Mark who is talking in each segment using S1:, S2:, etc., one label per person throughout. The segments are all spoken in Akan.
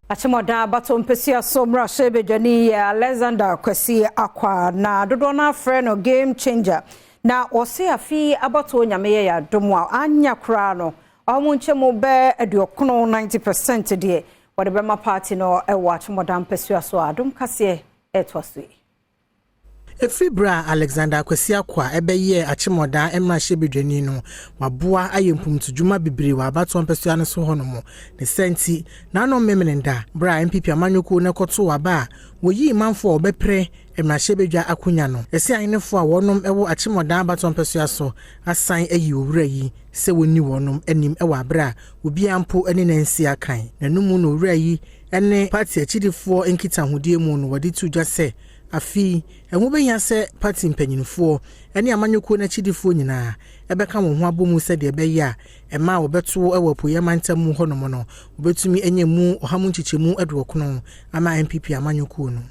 S1: Akyem Oda bato mpesi asomra shebejani Alexander kwesi akwa na dodo na freno game changer na ose afi abato nyameye ya domo anya kra no omunchemu be eduokono 90% de wode bema party no ewo Akyem Oda mpesi aso Adom kase etwasui
S2: Efibra Alexander kwesi akwa ebeye Akyem Oda emra shebedwani no waboa ayempumtudwuma bibiri wa abato mpesi ane so hono ne senti na no memenenda bra NPP amanyoko ne koto waba woyi manfo obepre emra shebedwa akunya no ese ahenefo a wonom ewo Akyem Oda abato mpesi aso asan ayi owura yi se woni wonom anim ewa abra obi ampo ene nansi akan nanumu no owura yi ene party achidifo enkita hodie mu no wodi tudwa se afi enwo benya se party mpanyinfo ene amanyoko na chidifo nyina ebeka wo ho abomu se de ebeya ema wo beto ewapo yamantam honom no obetumi enyemu ohamu nchichemu eduokono ama NPP amanyoko no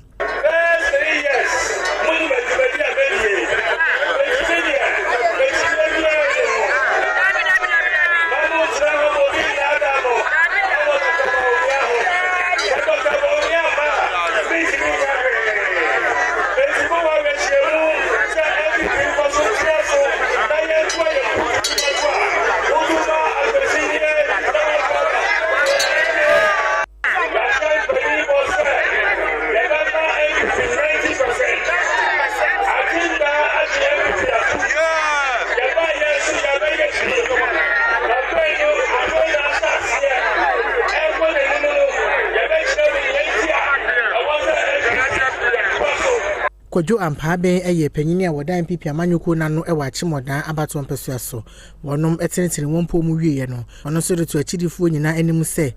S2: Kojo ampabe eye panyini a woda NPP amanyoko nano ewa Akyem Oda abato mpesi aso wonom etenetene wompo mu wiye no ono so de to achidifo nyina anim se